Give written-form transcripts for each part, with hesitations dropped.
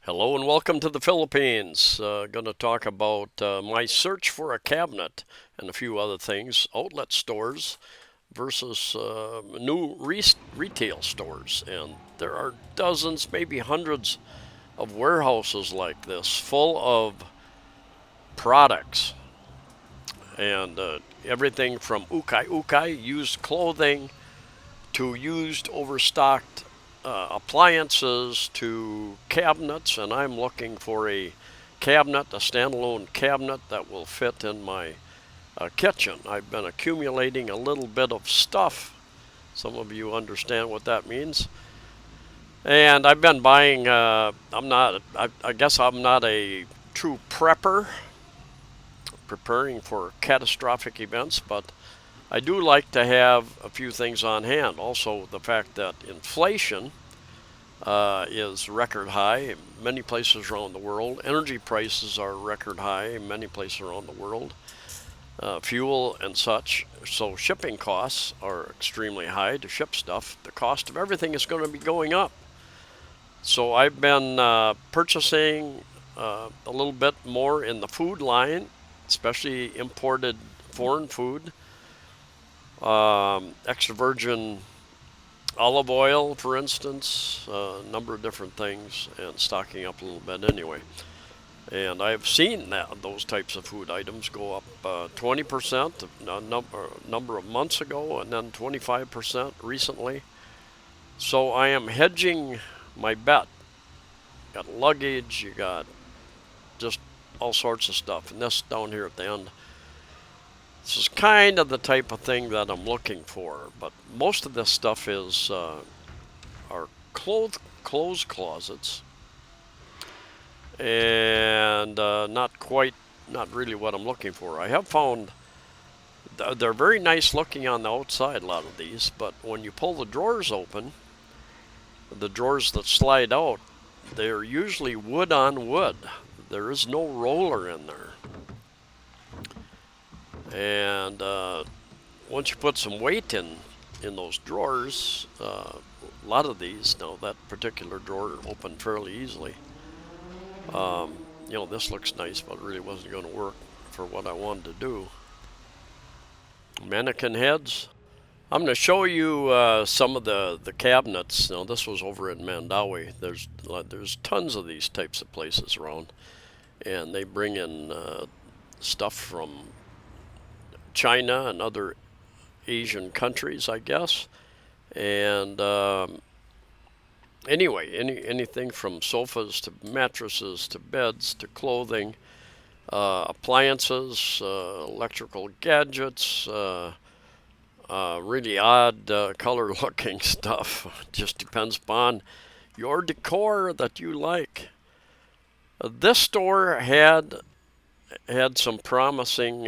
Hello and welcome to the Philippines. Going to talk about my search for a cabinet and a few other things. Outlet stores versus new retail stores. And there are dozens, maybe hundreds of warehouses like this full of products and everything from ukay used clothing, to used overstocked appliances to cabinets, and I'm looking for a standalone cabinet that will fit in my kitchen. I've been accumulating a little bit of stuff. Some of you understand what that means. And I've been buying, I guess I'm not a true prepper, preparing for catastrophic events, but I do like to have a few things on hand. Also, the fact that inflation is record high in many places around the world. Energy prices are record high in many places around the world. Fuel and such. So shipping costs are extremely high to ship stuff. The cost of everything is going to be going up. So I've been purchasing a little bit more in the food line, especially imported foreign food, extra virgin olive oil, for instance, a number of different things, and stocking up a little bit anyway. And I've seen those types of food items go up 20% a number of months ago, and then 25% recently. So I am hedging my bet. You got luggage, you got just all sorts of stuff. And this down here at the end, this is kind of the type of thing that I'm looking for. But most of this stuff is our clothes closets, and not really what I'm looking for. I have found they're very nice looking on the outside, a lot of these, but when you pull the drawers open, the drawers that slide out, they're usually wood on wood. There is no roller in there. And once you put some weight in those drawers, a lot of these, now that particular drawer opened fairly easily. This looks nice, but it really wasn't going to work for what I wanted to do. Mannequin heads. I'm going to show you some of the cabinets. Now, this was over in Mandaue. There's tons of these types of places around, and they bring in stuff from China and other Asian countries, I guess. And anyway, anything from sofas to mattresses to beds to clothing, appliances, electrical gadgets, really odd color-looking stuff. Just depends upon your decor that you like. This store had some promising.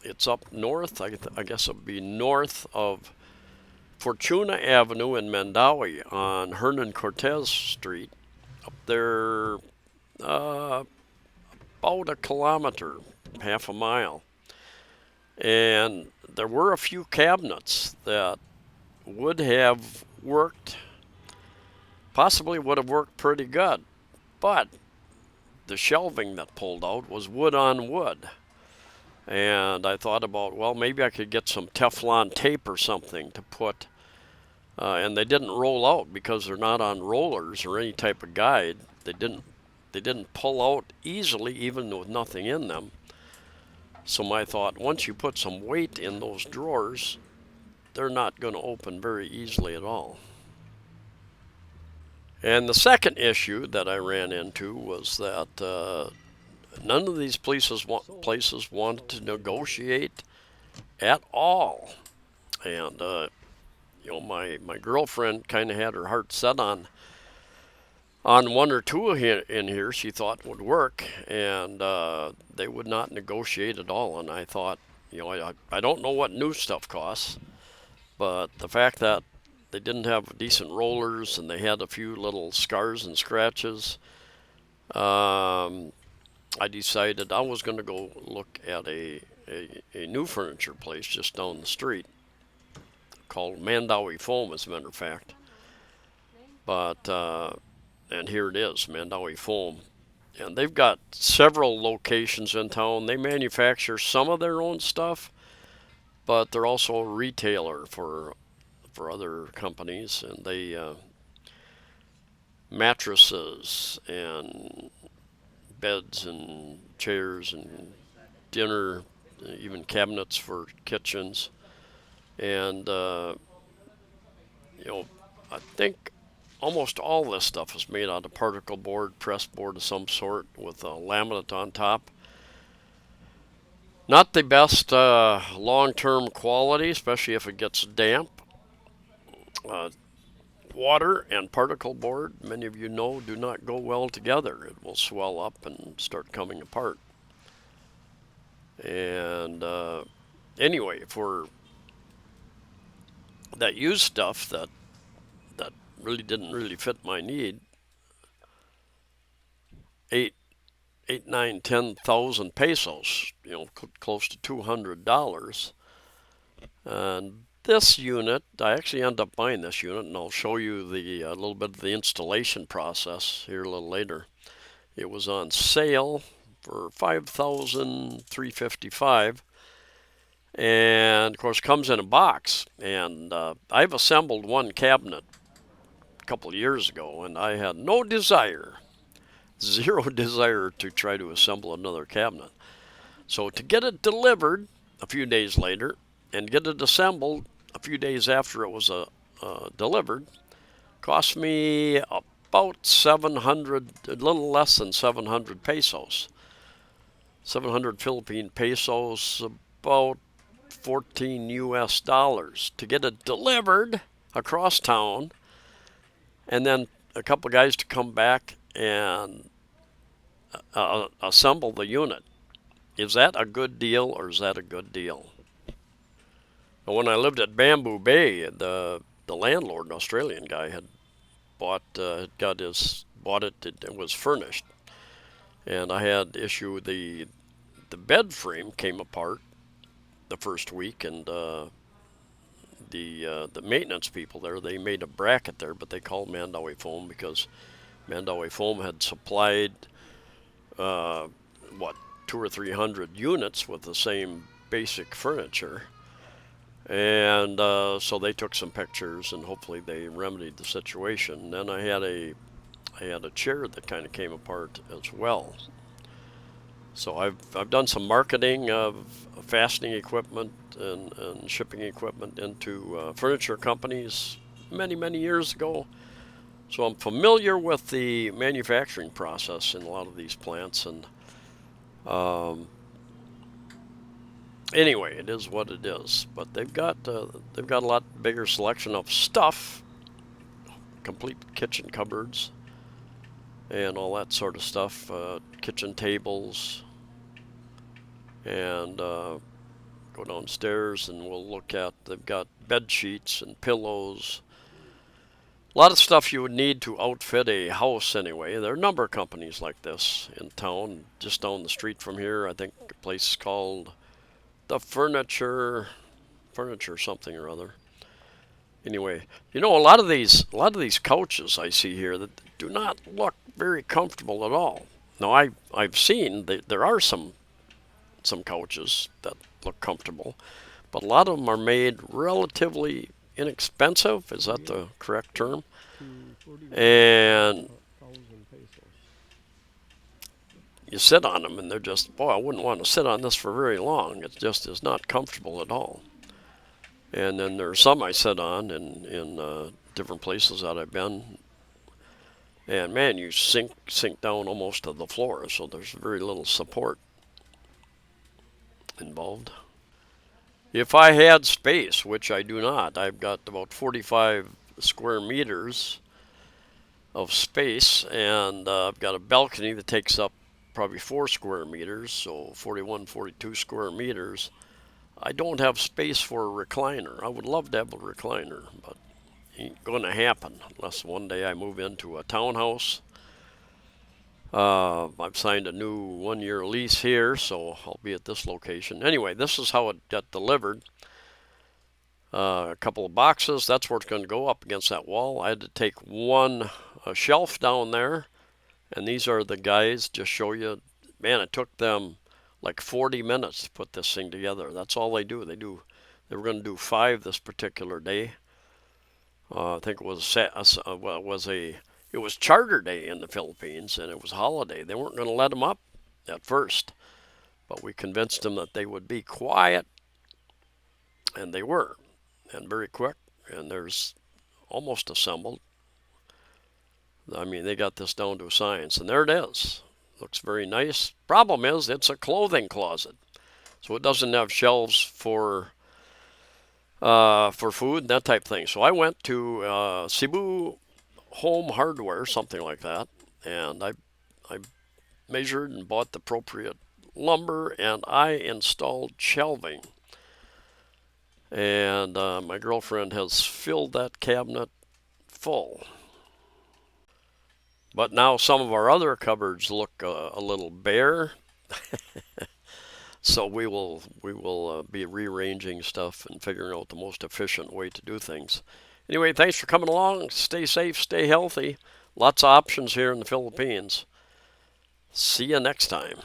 It's up north. I guess it'll be north of Fortuna Avenue in Mandaue on Hernan Cortez Street. Up there, about a kilometer, half a mile. And there were a few cabinets that would have worked, possibly would have worked pretty good. But the shelving that pulled out was wood on wood. And I thought about, well, maybe I could get some Teflon tape or something to put. And they didn't roll out because they're not on rollers or any type of guide. They didn't pull out easily, even with nothing in them. So my thought, once you put some weight in those drawers, they're not going to open very easily at all. And the second issue that I ran into was that none of these places wanted to negotiate at all. And my girlfriend kind of had her heart set on one or two in here she thought would work, and they would not negotiate at all. And I thought, I don't know what new stuff costs, but the fact that they didn't have decent rollers and they had a few little scars and scratches, I decided I was going to go look at a new furniture place just down the street called Mandaue Foam, as a matter of fact. But and here it is, Mandaue Foam. And they've got several locations in town. They manufacture some of their own stuff, but they're also a retailer for other companies, and they mattresses and beds and chairs and dinner, even cabinets for kitchens, and you know, I think almost all this stuff is made out of particle board, press board of some sort with a laminate on top. Not the best long-term quality, especially if it gets damp. Uh, Water and particle board, many of you know, do not go well together. It will swell up and start coming apart. And anyway, for that used stuff that really didn't really fit my need, eight, 10,000 pesos, close to $200. And this unit, I actually ended up buying this unit, and I'll show you the a little bit of the installation process here a little later. It was on sale for $5,355, and of course comes in a box. And I've assembled one cabinet a couple of years ago, and I had no desire, zero desire to try to assemble another cabinet. So to get it delivered a few days later and get it assembled a few days after it was delivered cost me about 700, a little less than 700 pesos. 700 Philippine pesos, about 14 US dollars to get it delivered across town, and then a couple of guys to come back and assemble the unit. Is that a good deal, or is that a good deal? When I lived at Bamboo Bay, the landlord, an Australian guy, had bought it. It was furnished, and I had issue the bed frame came apart the first week, and the maintenance people there, they made a bracket there, but they called Mandaue Foam because Mandaue Foam had supplied what, 200 or 300 units with the same basic furniture. And so they took some pictures, and hopefully they remedied the situation. Then I had a chair that kind of came apart as well. So I've done some marketing of fastening equipment and shipping equipment into furniture companies many years ago. So I'm familiar with the manufacturing process in a lot of these plants, and anyway, it is what it is. But they've got a lot bigger selection of stuff, complete kitchen cupboards, and all that sort of stuff, kitchen tables, and go downstairs and we'll look at. They've got bed sheets and pillows. A lot of stuff you would need to outfit a house anyway. There are a number of companies like this in town. Just down the street from here, I think a place called the furniture something or other. Anyway, a lot of these couches I see here that do not look very comfortable at all. Now I've seen that there are some couches that look comfortable, but a lot of them are made relatively inexpensive. Is that the correct term? And you sit on them and they're just, boy, I wouldn't want to sit on this for very long. It just is not comfortable at all. And then there are some I sit on in different places that I've been, and man, you sink down almost to the floor, so there's very little support involved. If I had space, which I do not, I've got about 45 square meters of space, and I've got a balcony that takes up probably 4 square meters, so 41, 42 square meters. I don't have space for a recliner. I would love to have a recliner, but it ain't going to happen unless one day I move into a townhouse. I've signed a new 1-year lease here, so I'll be at this location. Anyway, this is how it got delivered. A couple of boxes, that's where it's going to go up against that wall. I had to take one a shelf down there, and these are the guys. Just show you, man, it took them like 40 minutes to put this thing together. That's all they do. They were going to do 5 this particular day. I think it was it was Charter Day in the Philippines, and it was a holiday. They weren't going to let them up at first, but we convinced them that they would be quiet, and they were, and very quick. And there's almost assembled. I mean, they got this down to a science, and there it is. Looks very nice. Problem is, it's a clothing closet, so it doesn't have shelves for food and that type of thing. So I went to Cebu Home Hardware, something like that, and I measured and bought the appropriate lumber, and I installed shelving. And my girlfriend has filled that cabinet full. But now some of our other cupboards look a little bare, so we will be rearranging stuff and figuring out the most efficient way to do things. Anyway, thanks for coming along. Stay safe, stay healthy. Lots of options here in the Philippines. See you next time.